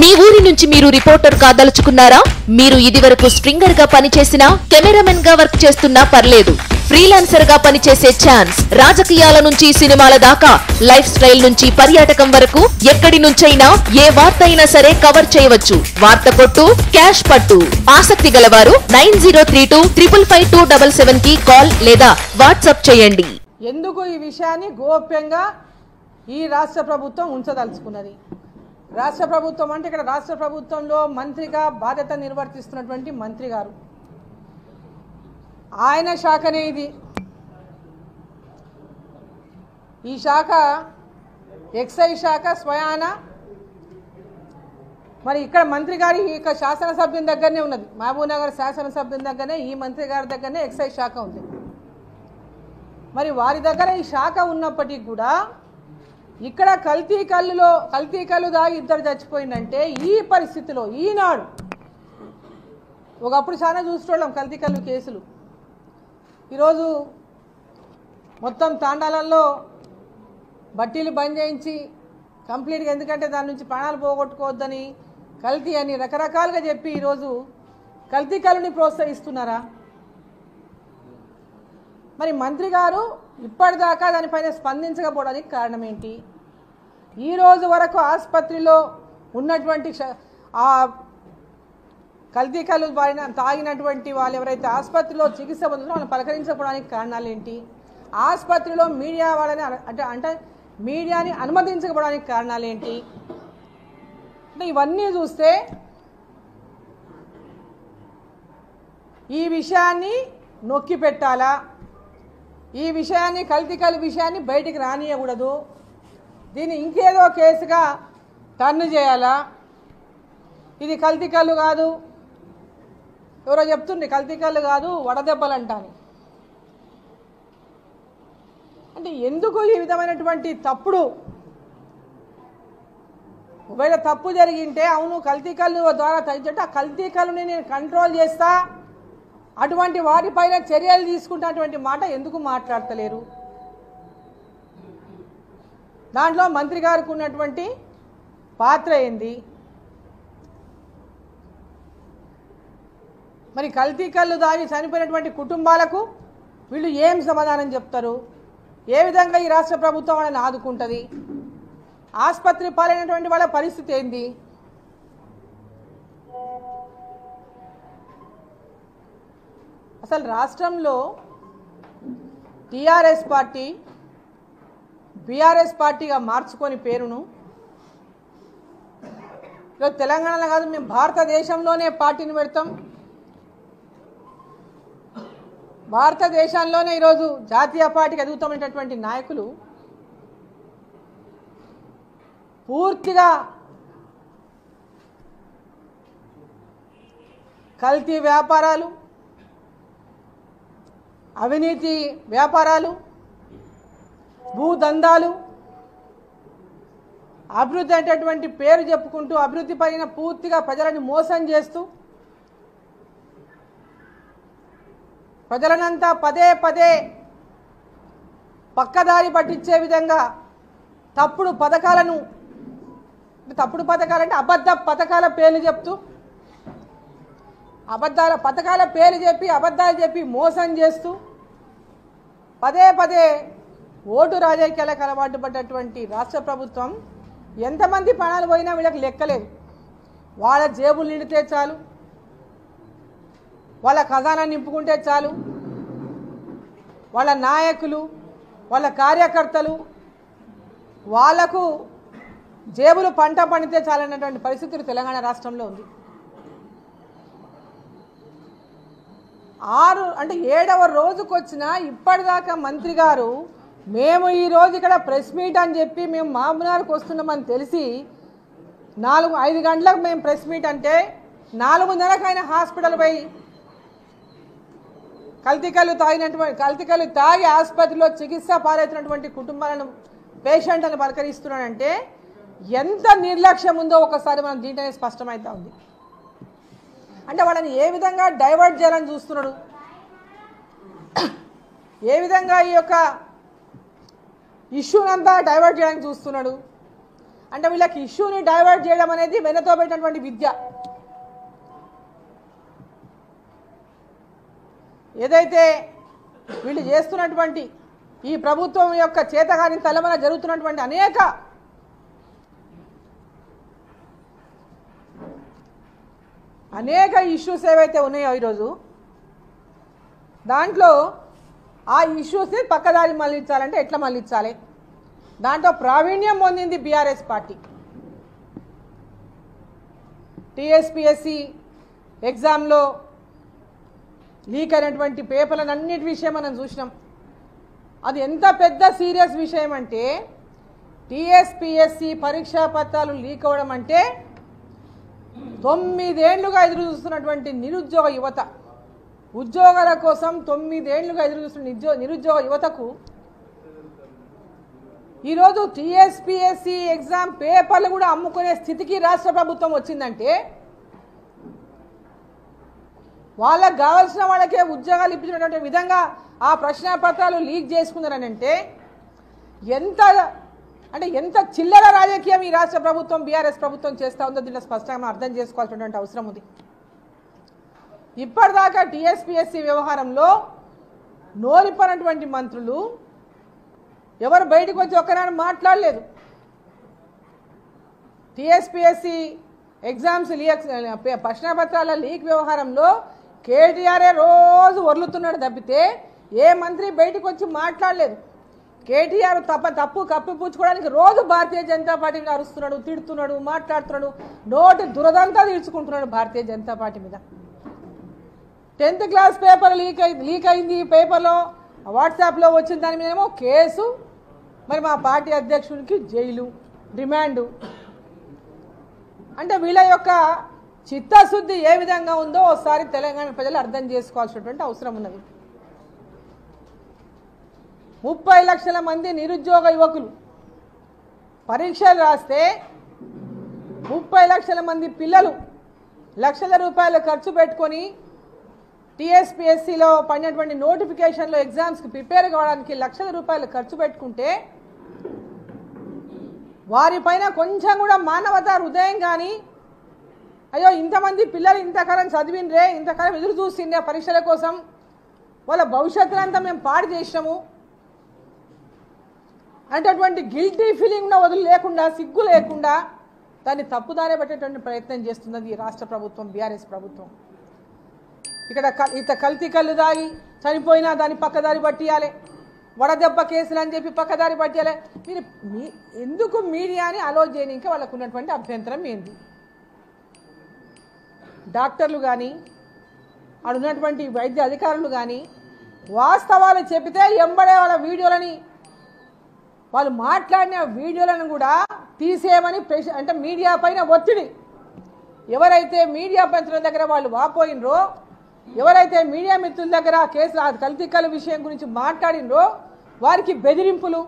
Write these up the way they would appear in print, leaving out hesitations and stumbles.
మీ ఊరి నుంచి మీరు రిపోర్టర్ కాదలుచుకున్నారా? మీరు ఇదివరకు స్ట్రింగర్ గా పనిచేసినా, కెమెరామెన్ గా వర్క్ చేస్తున్నా పర్లేదు. ఫ్రీలాన్సర్ గా పనిచేసే ఛాన్స్. రాజకీయాల నుంచి సినిమాల దాకా, లైఫ్ స్టైల్ నుంచి పర్యాటకం వరకు ఎక్కడి నుంచైనా ఏ వార్త అయినా సరే కవర్ చేయవచ్చు. వార్త కొట్టు, క్యాష్ పట్టు. ఆసక్తి గలవారు 9032555277 కి కాల్ లేదా వాట్సాప్ చేయండి. ఎందుకు ఈ విషయాన్ని గోప్యంగా ఈ రాష్ట్ర ప్రభుత్వం ఉంచదలుచుకున్నది? రాష్ట్ర ప్రభుత్వం అంటే ఇక్కడ రాష్ట్ర ప్రభుత్వంలో మంత్రిగా బాధ్యత నిర్వర్తిస్తున్నటువంటి మంత్రి గారు, ఆయన శాఖనే ఇది. ఈ శాఖ ఎక్సైజ్ శాఖ స్వయాన మరి ఇక్కడ మంత్రి గారి ఇక శాసనసభ్యుని దగ్గరనే ఉన్నది. మహబూబ్నగర్ శాసనసభ్యుని దగ్గరనే ఈ మంత్రి గారి దగ్గరనే ఎక్సైజ్ శాఖ ఉంది. మరి వారి దగ్గర ఈ శాఖ ఉన్నప్పటికీ కూడా ఇక్కడ కల్తీ కళ్ళు దాగి ఇద్దరు చచ్చిపోయిందంటే ఈ పరిస్థితిలో ఈనాడు ఒకప్పుడు చాలా చూసుకోవడం కల్తీ కళ్ళు కేసులు. ఈరోజు మొత్తం తాండాలలో బట్టీలు బంద్ చేయించి కంప్లీట్గా, ఎందుకంటే దాని నుంచి ప్రాణాలు పోగొట్టుకోవద్దని, కల్తీ అని రకరకాలుగా చెప్పి ఈరోజు కల్తీ కళ్ళుని ప్రోత్సహిస్తున్నారా? మరి మంత్రి గారు ఇప్పటిదాకా దానిపైన స్పందించకపోవడానికి కారణం ఏంటి? ఈ రోజు వరకు ఆసుపత్రిలో ఉన్నటువంటి ఆ కల్తీ కళ్ళు తాగినటువంటి వాళ్ళు ఎవరైతే ఆసుపత్రిలో చికిత్స పొందుతున్నారో వాళ్ళని పలకరించకపోవడానికి కారణాలు ఏంటి? ఆసుపత్రిలో మీడియా వాళ్ళని అంటే మీడియాని అనుమతించకపోవడానికి కారణాలు ఏంటి? అంటే ఇవన్నీ చూస్తే ఈ విషయాన్ని నొక్కి పెట్టాలా? ఈ విషయాన్ని కల్తీ కళ్ళు విషయాన్ని బయటికి రానియకూడదు. దీన్ని ఇంకేదో కేసుగా టర్న్ చేయాలా? ఇది కల్తీ కళ్ళు కాదు, ఎవరో చెప్తుండే కల్తీ కళ్ళు కాదు వడదెబ్బలు అంటాను. అంటే ఎందుకు ఈ విధమైనటువంటి తప్పుడు? ఒకవేళ తప్పు జరిగింటే అవును కల్తీ కళ్ళు ద్వారా తగ్గించే ఆ కల్తీ కళ్ళుని నేను కంట్రోల్ చేస్తా, అటువంటి వారిపైన చర్యలు తీసుకుంటున్నటువంటి మాట ఎందుకు మాట్లాడతలేరు? దాంట్లో మంత్రి గారికి ఉన్నటువంటి పాత్ర ఏంది? మరి కల్తీ కళ్ళు దాగి చనిపోయినటువంటి కుటుంబాలకు వీళ్ళు ఏం సమాధానం చెప్తారు? ఏ విధంగా ఈ రాష్ట్ర ప్రభుత్వం వాళ్ళని ఆదుకుంటుంది? ఆసుపత్రి పాలైనటువంటి వాళ్ళ పరిస్థితి ఏంది? అసలు రాష్ట్రంలో టీఆర్ఎస్ పార్టీ బీఆర్ఎస్ పార్టీగా మార్చుకొని పేరును ఈరోజు తెలంగాణలో కాదు, మేము భారతదేశంలోనే పార్టీని పెడతాం, భారతదేశంలోనే ఈరోజు జాతీయ పార్టీకి ఎదుగుతామనేటటువంటి నాయకులు పూర్తిగా కల్తీ వ్యాపారాలు, అవినీతి వ్యాపారాలు, భూదందాలు, అభివృద్ధి అనేటటువంటి పేరు చెప్పుకుంటూ అభివృద్ధి పైన పూర్తిగా ప్రజలను మోసం చేస్తూ ప్రజలనంతా పదే పదే పక్కదారి పట్టించే విధంగా తప్పుడు పథకాలంటే అబద్ధ పథకాల పేర్లు చెప్తూ పథకాల పేర్లు చెప్పి అబద్ధాలు చెప్పి మోసం చేస్తూ పదే పదే ఓటు రాజకీయాలకు అలవాటు పడ్డటువంటి రాష్ట్ర ప్రభుత్వం ఎంతమంది ప్రాణాలు పోయినా వీళ్ళకి లెక్కలేదు. వాళ్ళ జేబులు నిండితే చాలు, వాళ్ళ ఖజానా నింపుకుంటే చాలు, వాళ్ళ నాయకులు వాళ్ళ కార్యకర్తలు వాళ్లకు జేబులు పంట పండితే చాలన్నటువంటి పరిస్థితులు తెలంగాణ రాష్ట్రంలో ఉంది. 7వ రోజుకు వచ్చినా ఇప్పటిదాకా మంత్రి గారు మేము ఈరోజు ఇక్కడ ప్రెస్ మీట్ అని చెప్పి మేము మహబూబ్నగర్కి వస్తున్నామని తెలిసి 4-5 గంటలకు మేము ప్రెస్ మీట్ అంటే 4:30కు ఆయన హాస్పిటల్ పోయి కల్తీ కళ్ళు తాగి ఆసుపత్రిలో చికిత్స పాలవుతున్నటువంటి కుటుంబాలను పేషెంట్లను పలకరిస్తున్నాడంటే ఎంత నిర్లక్ష్యం ఉందో ఒకసారి మనం దీంట్లోనే స్పష్టమవుతా ఉంది. అంటే వాళ్ళని ఏ విధంగా డైవర్ట్ చేయాలని చూస్తున్నాడు, ఏ విధంగా ఈ యొక్క ఇష్యూనంతా డైవర్ట్ చేయడానికి చూస్తున్నాడు. అంటే వీళ్ళకి ఇష్యూని డైవర్ట్ చేయడం అనేది వెనతో పెట్టినటువంటి విద్య. ఏదైతే వీళ్ళు చేస్తున్నటువంటి ఈ ప్రభుత్వం యొక్క చేతగాని తలమన జరుగుతున్నటువంటి అనేక ఇష్యూస్ ఏవైతే ఉన్నాయో ఈరోజు దాంట్లో ఆ ఇష్యూస్ని పక్కదారి మళ్ళించాలంటే ఎట్లా మళ్ళించాలి, దాంట్లో ప్రావీణ్యం పొందింది బీఆర్ఎస్ పార్టీ. టీఎస్పీఎస్సీ ఎగ్జామ్లో లీక్ అయినటువంటి పేపర్లను అన్నిటి విషయం మనం చూసినాం. అది ఎంత పెద్ద సీరియస్ విషయం అంటే టీఎస్పీఎస్సీ పరీక్షా పత్రాలు లీక్ అవ్వడం అంటే 9 ఏళ్లుగా ఎదురు చూస్తున్నటువంటి నిరుద్యోగ యువత, ఉద్యోగాల కోసం 9 ఏళ్లుగా ఎదురు చూస్తున్న నిరుద్యోగ యువతకు ఈరోజు టీఎస్పీఎస్సీ ఎగ్జామ్ పేపర్లు కూడా అమ్ముకునే స్థితికి రాష్ట్ర ప్రభుత్వం వచ్చిందంటే వాళ్ళకు కావాల్సిన వాళ్ళకే ఉద్యోగాలు ఇప్పించినటువంటి విధంగా ఆ ప్రశ్నపత్రాలు లీక్ చేసుకున్నారని అంటే ఎంత చిల్లర రాజకీయం ఈ రాష్ట్ర ప్రభుత్వం బీఆర్ఎస్ ప్రభుత్వం చేస్తూ ఉందో దీంట్లో స్పష్టంగా అర్థం చేసుకోవాల్సినటువంటి అవసరం ఉంది. ఇప్పటిదాకా టీఎస్పీఎస్సీ వ్యవహారంలో నోరిపనటువంటి మంత్రులు ఎవరు బయటకు వచ్చి ఒక్కనాడు మాట్లాడలేదు. టీఎస్పీఎస్సీ ఎగ్జామ్స్ ప్రశ్నపత్రాల లీక్ వ్యవహారంలో కేటీఆర్ఏ రోజు వరులుతున్నాడు తప్పితే ఏ మంత్రి బయటకు వచ్చి మాట్లాడలేదు. కేటీఆర్ తప్పు కప్పిపుచ్చుకోవడానికి రోజు భారతీయ జనతా పార్టీని అరుస్తున్నాడు, తిడుతున్నాడు, మాట్లాడుతున్నాడు, నోటి దురదంతా తీర్చుకుంటున్నాడు భారతీయ జనతా పార్టీ మీద. 10th క్లాస్ పేపర్ లీక్ అయింది, పేపర్లో వాట్సాప్లో వచ్చిన దాని మీదేమో కేసు, మరి మా పార్టీ అధ్యక్షునికి జైలు, రిమాండు. అంటే వీళ్ళ యొక్క చిత్తశుద్ధి ఏ విధంగా ఉందో ఒకసారి తెలంగాణ ప్రజలు అర్థం చేసుకోవాల్సినటువంటి అవసరం ఉన్నది. 30 లక్షల మంది నిరుద్యోగ యువకులు పరీక్షలు రాస్తే 30 లక్షల మంది పిల్లలు లక్షల రూపాయలు ఖర్చు పెట్టుకొని టీఎస్పీఎస్సీలో పడినటువంటి నోటిఫికేషన్లో ఎగ్జామ్స్కి ప్రిపేర్ కావడానికి లక్షల రూపాయలు ఖర్చు పెట్టుకుంటే వారిపైన కొంచెం కూడా మానవతా హృదయం కానీ, అయ్యో ఇంతమంది పిల్లలు ఇంతకాలం చదివినరే, ఇంతకాలం ఎదురు చూసిండే పరీక్షల కోసం, వాళ్ళ భవిష్యత్తునంతా మేము పాడు చేసినాము అనేటటువంటి గిల్టీ ఫీలింగ్ను వదిలి లేకుండా, సిగ్గు లేకుండా దాన్ని తప్పుదారే పట్టేటువంటి ప్రయత్నం చేస్తున్నది ఈ రాష్ట్ర ప్రభుత్వం, బీఆర్ఎస్ ప్రభుత్వం. ఇక్కడ కల్తీ కళ్ళు దాగి చనిపోయినా దాన్ని పక్కదారి పట్టియాలి, వడదెబ్బ కేసులు అని చెప్పి పక్కదారి పట్టియాలి. మీరు ఎందుకు మీడియాని అలో చేయడానికి వాళ్ళకు ఉన్నటువంటి అభ్యంతరం ఏంది? డాక్టర్లు కానీ అక్కడ ఉన్నటువంటి వైద్య అధికారులు కానీ వాస్తవాలు చెబితే ఎంబడే వాళ్ళ వీడియోలని, వాళ్ళు మాట్లాడిన వీడియోలను కూడా తీసేయమని అంటే మీడియా పైన ఒత్తిడి. ఎవరైతే మీడియా ప్రతినిధుల దగ్గర వాళ్ళు వాపోయినరో, ఎవరైతే మీడియా మిత్రుల దగ్గర కేసుల కల్తీకల విషయం గురించి మాట్లాడినరో వారికి బెదిరింపులు,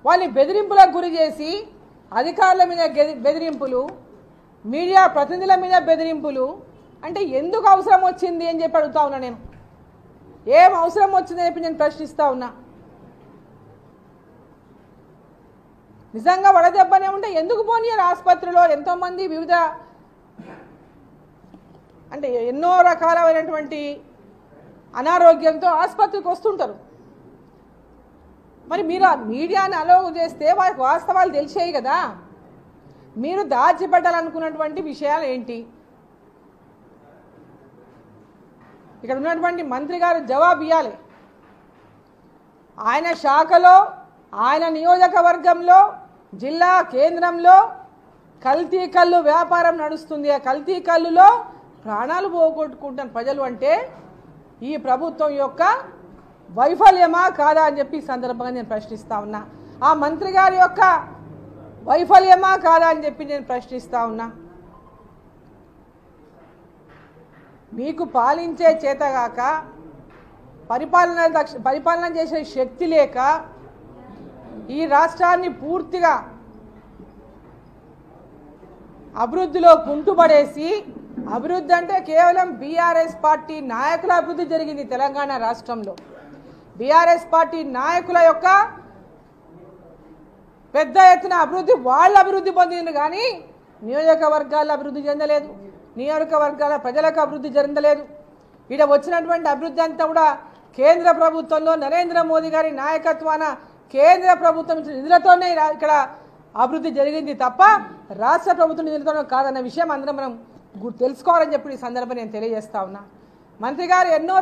వాళ్ళని బెదిరింపులకు గురి చేసి అధికారుల మీద బెదిరింపులు, మీడియా ప్రతినిధుల మీద బెదిరింపులు. అంటే ఎందుకు అవసరం వచ్చింది అని చెప్పి అడుగుతా ఉన్నా నేను. ఏం అవసరం వచ్చిందని చెప్పి నేను ప్రశ్నిస్తూ ఉన్నా. నిజంగా వడదెబ్బనే ఉంటే ఎందుకు పోనీయారు ఆసుపత్రిలో? ఎంతోమంది వివిధ అంటే ఎన్నో రకాలైనటువంటి అనారోగ్యంతో ఆసుపత్రికి వస్తుంటారు. మరి మీరు ఆ మీడియాని అలో చేస్తే వారికి వాస్తవాలు తెలిసేవి కదా. మీరు దాచిపెట్టాలనుకున్నటువంటి విషయాలు ఏంటి? ఇక్కడ ఉన్నటువంటి మంత్రి గారు జవాబు ఇవ్వాలి. ఆయన శాఖలో, ఆయన నియోజకవర్గంలో, జిల్లా కేంద్రంలో కల్తీ కళ్ళు వ్యాపారం నడుస్తుంది. ఆ కల్తీ కళ్ళులో ప్రాణాలు పోగొట్టుకుంటున్న ప్రజలు అంటే ఈ ప్రభుత్వం యొక్క వైఫల్యమా కాదా అని చెప్పి ఈ సందర్భంగా నేను ప్రశ్నిస్తా ఉన్నా. ఆ మంత్రి గారి యొక్క వైఫల్యమా కాదా అని చెప్పి నేను ప్రశ్నిస్తా ఉన్నా. మీకు పాలించే చేతగాక, పరిపాలన చేసే శక్తి లేక ఈ రాష్ట్రాన్ని పూర్తిగా అభివృద్ధిలో కుంటుపడేసి, అభివృద్ధి అంటే కేవలం బీఆర్ఎస్ పార్టీ నాయకుల అభివృద్ధి జరిగింది తెలంగాణ రాష్ట్రంలో. బీఆర్ఎస్ పార్టీ నాయకుల యొక్క పెద్ద ఎత్తున అభివృద్ధి వాళ్ళు అభివృద్ధి పొందింది కానీ నియోజకవర్గాల అభివృద్ధి చెందలేదు, నియోజకవర్గాల ప్రజలకు అభివృద్ధి చెందలేదు. ఇక్కడ వచ్చినటువంటి అభివృద్ధి అంతా కూడా కేంద్ర ప్రభుత్వంలో నరేంద్ర మోదీ గారి నాయకత్వాన కేంద్ర ప్రభుత్వం నిధులతోనే ఇక్కడ అభివృద్ధి జరిగింది తప్ప రాష్ట్ర ప్రభుత్వం నిధులతోనే కాదన్న విషయం అందరం మనం తెలుసుకోవాలని చెప్పి ఈ సందర్భంగా నేను తెలియజేస్తా ఉన్నా. మంత్రి గారు ఎన్నో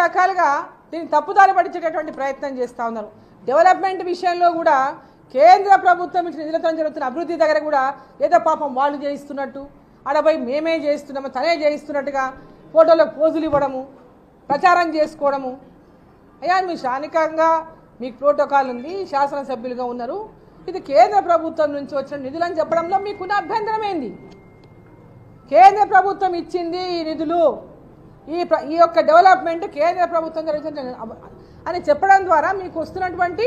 రకాలుగా దీన్ని తప్పుదారి పట్టించేటటువంటి ప్రయత్నం చేస్తూ ఉన్నారు. డెవలప్మెంట్ విషయంలో కూడా కేంద్ర ప్రభుత్వం ఇచ్చిన నిధులతో జరుగుతున్న అభివృద్ధి దగ్గర కూడా ఏదో పాపం వాళ్ళు చేయిస్తున్నట్టు, ఆడపై మేమే చేయిస్తున్నాము, తనే చేయిస్తున్నట్టుగా ఫోటోలకు పోజులు ఇవ్వడము, ప్రచారం చేసుకోవడము. అయ్యా మీ స్థానికంగా మీకు ప్రోటోకాల్ ఉంది, శాసనసభ్యులుగా ఉన్నారు, ఇది కేంద్ర ప్రభుత్వం నుంచి వచ్చిన నిధులని చెప్పడంలో మీకున్న అభ్యంతరం ఏంది? కేంద్ర ప్రభుత్వం ఇచ్చింది ఈ నిధులు, ఈ యొక్క డెవలప్మెంట్ కేంద్ర ప్రభుత్వం జరుగుతుంది అని చెప్పడం ద్వారా మీకు వస్తున్నటువంటి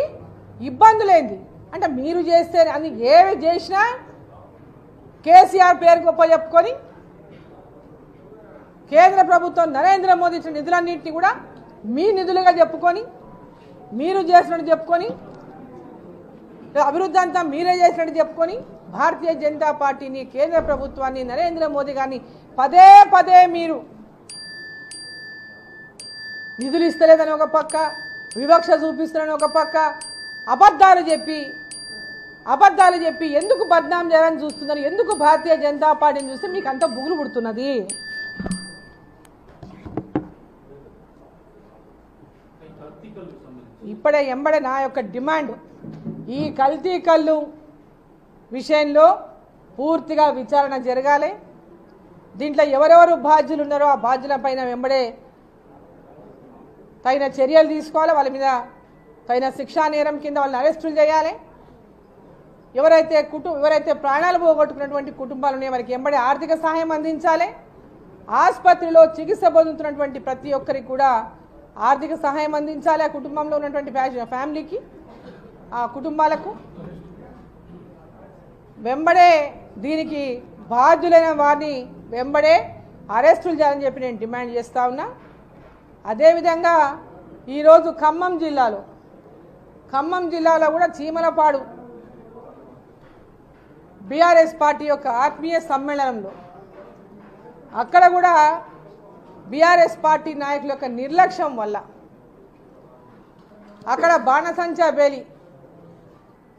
ఇబ్బందులేంది? అంటే మీరు చేస్తే అని ఏవి చేసినా కేసీఆర్ పేరు గొప్ప చెప్పుకొని కేంద్ర ప్రభుత్వం నరేంద్ర మోదీ ఇచ్చిన నిధులన్నింటినీ కూడా మీ నిధులుగా చెప్పుకొని మీరు చేసినట్టు చెప్పుకొని అభివృద్ధి అంతా మీరే చేసినట్టు చెప్పుకొని భారతీయ జనతా పార్టీని, కేంద్ర ప్రభుత్వాన్ని, నరేంద్ర మోదీ గారిని పదే పదే మీరు నిధులు ఇస్తలేదని ఒక పక్క, వివక్ష చూపిస్తున్నారని ఒక పక్క, అబద్ధాలు చెప్పి ఎందుకు బద్నాం చేయాలని చూస్తున్నారు? ఎందుకు భారతీయ జనతా పార్టీని చూస్తే మీకు అంత బుగులు పుడుతున్నది? ఎంబడే నా యొక్క డిమాండ్, ఈ కల్తీ కళ్ళు విషయంలో పూర్తిగా విచారణ జరగాలి. దీంట్లో ఎవరెవరు బాధ్యులు ఉన్నారో ఆ బాధ్యుల పైన వెంబడే తగిన చర్యలు తీసుకోవాలి, వాళ్ళ మీద తగిన శిక్షా నేరం కింద వాళ్ళని అరెస్టులు చేయాలి. ఎవరైతే ప్రాణాలు పోగొట్టుకున్నటువంటి కుటుంబాలు ఉన్నాయో వారికి వెంబడే ఆర్థిక సహాయం అందించాలి. ఆసుపత్రిలో చికిత్స పొందుతున్నటువంటి ప్రతి ఒక్కరికి కూడా ఆర్థిక సహాయం అందించాలి. ఆ కుటుంబంలో ఉన్నటువంటి ఫ్యామిలీకి, ఆ కుటుంబాలకు వెంబడే దీనికి బాధ్యులైన వారిని వెంబడే అరెస్టులు చేయాలని చెప్పి నేను డిమాండ్ చేస్తా ఉన్నా. అదేవిధంగా ఈరోజు ఖమ్మం జిల్లాలో కూడా చీమలపాడు బీఆర్ఎస్ పార్టీ యొక్క ఆత్మీయ సమ్మేళనంలో అక్కడ కూడా బీఆర్ఎస్ పార్టీ నాయకుల యొక్క నిర్లక్ష్యం వల్ల అక్కడ బాణసంచా పేలి,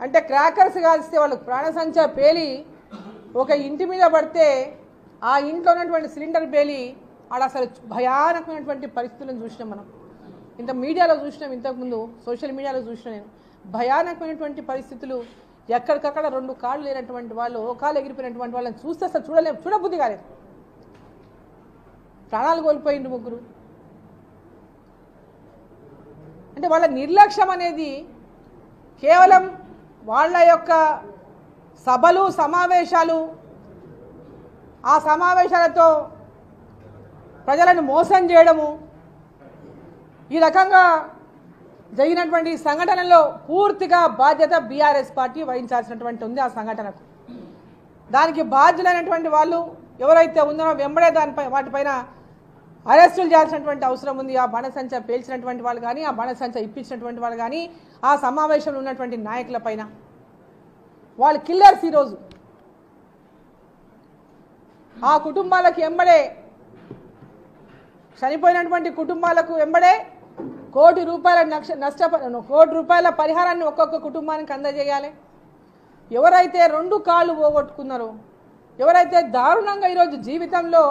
అంటే క్రాకర్స్ కాల్స్తే వాళ్ళు ప్రాణసంచా పేలి ఒక ఇంటి మీద పడితే ఆ ఇంట్లో ఉన్నటువంటి సిలిండర్ పేలి ఆడ అసలు భయానకమైనటువంటి పరిస్థితులను చూసినాం. మనం మీడియాలో చూసినాం, ఇంతకుముందు సోషల్ మీడియాలో చూసినా నేను భయానకమైనటువంటి పరిస్థితులు. ఎక్కడికక్కడ 2 కాళ్ళు లేనటువంటి వాళ్ళు, ఓ కాళ్ళు ఎగిరిపోయినటువంటి వాళ్ళని చూస్తే అసలు చూడబుద్ధి కాలేదు. ప్రాణాలు కోల్పోయింది 3. అంటే వాళ్ళ నిర్లక్ష్యం అనేది కేవలం వాళ్ళ యొక్క సభలు, సమావేశాలు, ఆ సమావేశాలతో ప్రజలను మోసం చేయడము, ఈ రకంగా జరిగినటువంటి సంఘటనలో పూర్తిగా బాధ్యత బీఆర్ఎస్ పార్టీ వహించాల్సినటువంటి ఉంది. ఆ సంఘటనకు దానికి బాధ్యులైనటువంటి వాళ్ళు ఎవరైతే ఉన్నారో వెంబడే వాటిపైన అరెస్టులు చేయాల్సినటువంటి అవసరం ఉంది. ఆ బాణసంచ పేల్చినటువంటి వాళ్ళు కానీ, ఆ బాణసంచ ఇప్పించినటువంటి వాళ్ళు కానీ, ఆ సమావేశంలో ఉన్నటువంటి నాయకుల పైన వాళ్ళు కిల్లర్స్. ఈరోజు ఆ కుటుంబాలకు వెంబడే, చనిపోయినటువంటి కుటుంబాలకు వెంబడే ₹1 కోటి పరిహారాన్ని ఒక్కొక్క కుటుంబానికి అందజేయాలి. ఎవరైతే 2 కాళ్ళు పోగొట్టుకున్నారో, ఎవరైతే దారుణంగా ఈరోజు జీవితంలో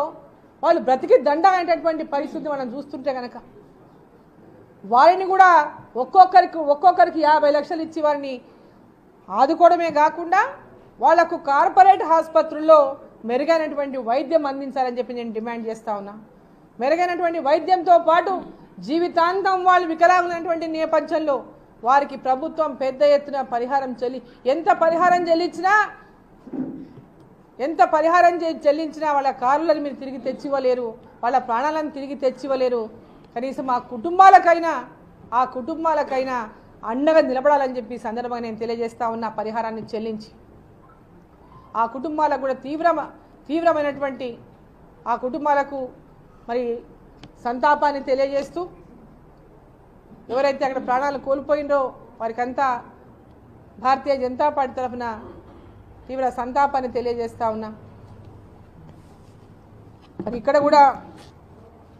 వాళ్ళు బ్రతికి దండ అనేటటువంటి పరిస్థితి మనం చూస్తుంటే కనుక వారిని కూడా ఒక్కొక్కరికి 50 లక్షలు ఇచ్చి వారిని ఆదుకోవడమే కాకుండా వాళ్లకు కార్పొరేట్ ఆసుపత్రుల్లో మెరుగైనటువంటి వైద్యం అందించాలని చెప్పి నేను డిమాండ్ చేస్తా ఉన్నా. మెరుగైనటువంటి వైద్యంతో పాటు జీవితాంతం వాళ్ళు వికలాంగులైనటువంటి నేపథ్యంలో వారికి ప్రభుత్వం పెద్ద ఎత్తున పరిహారం ఎంత పరిహారం చెల్లించినా వాళ్ళ కారులను మీరు తిరిగి తెచ్చివ్వలేరు, వాళ్ళ ప్రాణాలను తిరిగి తెచ్చివ్వలేరు. కనీసం ఆ కుటుంబాలకైనా అండగా నిలబడాలని చెప్పి సందర్భంగా నేను తెలియజేస్తా ఉన్నా. పరిహారాన్ని చెల్లించి ఆ కుటుంబాలకు కూడా తీవ్రమైనటువంటి ఆ కుటుంబాలకు మరి సంతాపాన్ని తెలియజేస్తూ, ఎవరైతే అక్కడ ప్రాణాలు కోల్పోయిందో వారికంతా భారతీయ జనతా పార్టీ తరఫున తీవ్ర సంతాపాన్ని తెలియజేస్తా ఉన్నాం. మరి ఇక్కడ కూడా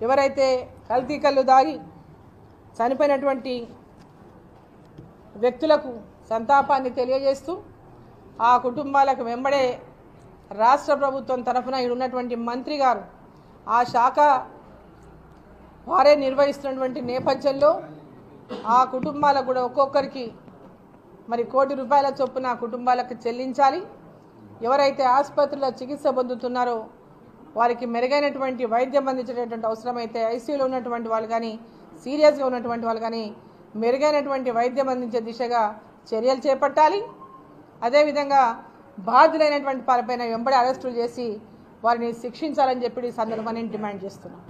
ఎవరైతే కల్తీ కళ్ళు దాగి చనిపోయినటువంటి వ్యక్తులకు సంతాపాన్ని తెలియజేస్తూ ఆ కుటుంబాలకు వెంబడే రాష్ట్ర ప్రభుత్వం తరఫున ఉన్నటువంటి మంత్రి గారు ఆ శాఖ వారే నిర్వహిస్తున్నటువంటి నేపథ్యంలో ఆ కుటుంబాలకు కూడా ఒక్కొక్కరికి మరి ₹1 కోటి చొప్పున కుటుంబాలకు చెల్లించాలి. ఎవరైతే ఆసుపత్రిలో చికిత్స పొందుతున్నారో వారికి మెరుగైనటువంటి వైద్యం అందించేటటువంటి అవసరమైతే ఐసీయూలో ఉన్నటువంటి వాళ్ళు కానీ సీరియస్గా ఉన్నటువంటి వాళ్ళు కానీ మెరుగైనటువంటి వైద్యం అందించే దిశగా చర్యలు చేపట్టాలి. అదేవిధంగా బాధ్యులైనటువంటి వారిపైన వెంబడి అరెస్టులు చేసి వారిని శిక్షించాలని చెప్పి ఈ సందర్భాన్ని డిమాండ్ చేస్తున్నాం.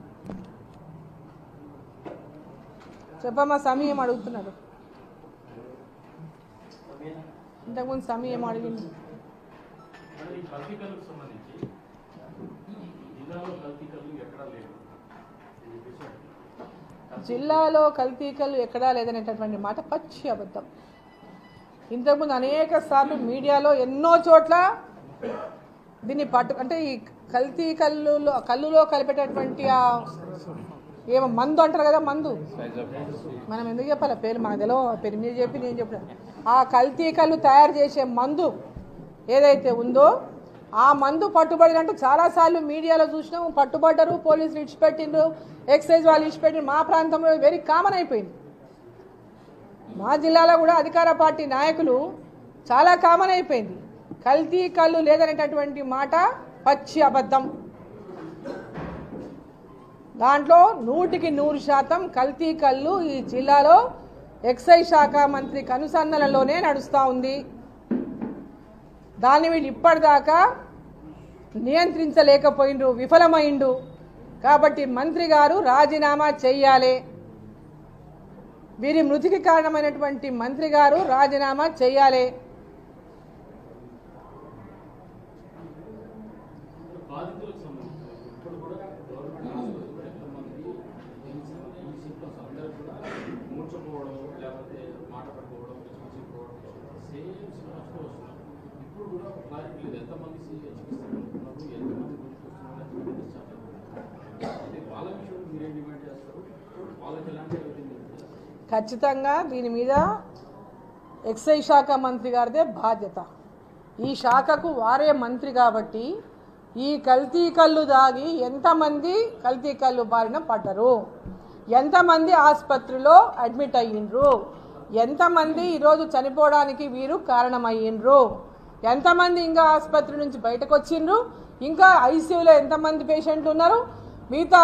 చెప్పమ్మా, సమయం అడుగుతున్నాడు. ఇంతకుముందు సమయం అడిగింది. జిల్లాలో కల్తీ కళ్ళు ఎక్కడా లేదనేటటువంటి మాట పచ్చి అబద్ధం. ఇంతకుముందు అనేక సార్లు మీడియాలో ఎన్నో చోట్ల దీన్ని అంటే ఈ కల్తీ కళ్ళులో కలిపేటటువంటి ఏమో మందు అంటారు కదా, మందు మనం ఎందుకు చెప్పాలి, పేరు మనకు తెలియదు, పేరు మీరు చెప్పి నేను చెప్పిన ఆ కల్తీ కళ్ళు తయారు చేసే మందు ఏదైతే ఉందో ఆ మందు పట్టుబడినంటే చాలాసార్లు మీడియాలో చూసినాము. పట్టుబడ్డరు, పోలీసులు ఇచ్చిపెట్టిండ్రు, ఎక్సైజ్ వాళ్ళు ఇచ్చిపెట్టిండ్రు. మా ప్రాంతంలో వెరీ కామన్ అయిపోయింది. మా జిల్లాలో కూడా అధికార పార్టీ నాయకులు చాలా కామన్ అయిపోయింది. కల్తీ కళ్ళు లేదనేటటువంటి మాట పచ్చి అబద్ధం. దాంట్లో 100% కల్తీ కళ్ళు ఈ జిల్లాలో ఎక్సైజ్ శాఖ మంత్రి కనుసన్నలలోనే నడుస్తూ ఉంది. దాన్ని వీళ్ళు ఇప్పటిదాకా నియంత్రించలేకపోయిండ్రు, విఫలమైండు. కాబట్టి మంత్రి గారు రాజీనామా చేయాలి. వీరి మృతికి కారణమైనటువంటి మంత్రి గారు రాజీనామా చేయాలి. ఖచ్చితంగా దీని మీద ఎక్సైజ్ శాఖ మంత్రి గారిదే బాధ్యత. ఈ శాఖకు వారే మంత్రి కాబట్టి ఈ కల్తీ కళ్ళు దాగి ఎంతమంది కల్తీ కళ్ళు బారిన పడ్డరు, ఎంతమంది ఆసుపత్రిలో అడ్మిట్ అయ్యిండ్రు, ఎంతమంది ఈరోజు చనిపోవడానికి వీరు కారణమయ్యిండ్రు, ఎంతమంది ఇంకా ఆసుపత్రి నుంచి బయటకు వచ్చిండ్రు, ఇంకా ఐసీయూలో ఎంతమంది పేషెంట్లు ఉన్నారు, మిగతా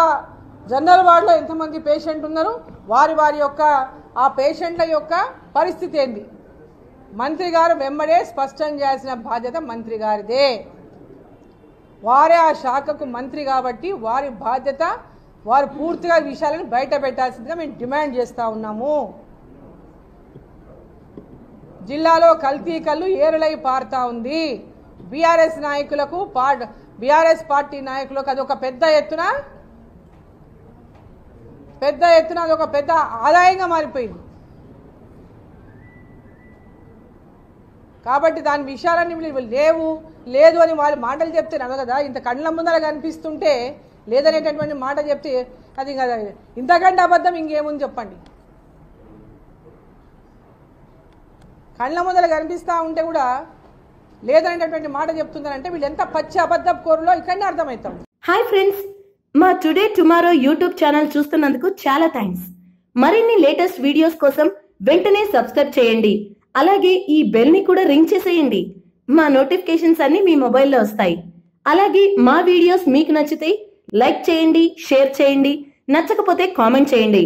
జనరల్ వార్డులో ఎంతమంది పేషెంట్ ఉన్నారు, వారి యొక్క ఆ పేషెంట్ల యొక్క పరిస్థితి ఏంది, మంత్రి గారు వెంబడే స్పష్టం చేయాల్సిన బాధ్యత మంత్రి గారిదే. వారే ఆ శాఖకు మంత్రి కాబట్టి వారి బాధ్యత, వారు పూర్తిగా విషయాలను బయట పెట్టాల్సిందిగా మేము డిమాండ్ చేస్తూ ఉన్నాము. జిల్లాలో కల్తీ కళ్ళు ఏరులై పారుతా ఉంది. బీఆర్ఎస్ నాయకులకు, బీఆర్ఎస్ పార్టీ నాయకులకు అదొక పెద్ద ఎత్తున అదొక పెద్ద ఆదాయంగా మారిపోయింది. కాబట్టి దాని విషయాలన్నీ లేదు అని వాళ్ళు మాటలు చెప్తే కదా, ఇంత కళ్ళ ముందర కనిపిస్తుంటే లేదనేటటువంటి మాట చెప్తే అది కదా ఇంతకంటే అబద్ధం ఇంకేముంది చెప్పండి. కళ్ళ ముందర కనిపిస్తూ ఉంటే కూడా లేదనేటటువంటి మాట చెప్తుందనంటే వీళ్ళు ఎంత పచ్చి అబద్ధపు కోరులో ఇక్కడనే అర్థమవుతాం. హాయ్ ఫ్రెండ్స్, మా టుడే టుమారో యూట్యూబ్ ఛానల్ చూస్తున్నందుకు చాలా థ్యాంక్స్. మరిన్ని లేటెస్ట్ వీడియోస్ కోసం వెంటనే సబ్స్క్రైబ్ చేయండి. అలాగే ఈ బెల్ ని కూడా రింగ్ చేసేయండి. మా నోటిఫికేషన్స్ అన్ని మీ మొబైల్లో వస్తాయి. అలాగే మా వీడియోస్ మీకు నచ్చితే లైక్ చేయండి, షేర్ చేయండి, నచ్చకపోతే కామెంట్ చేయండి.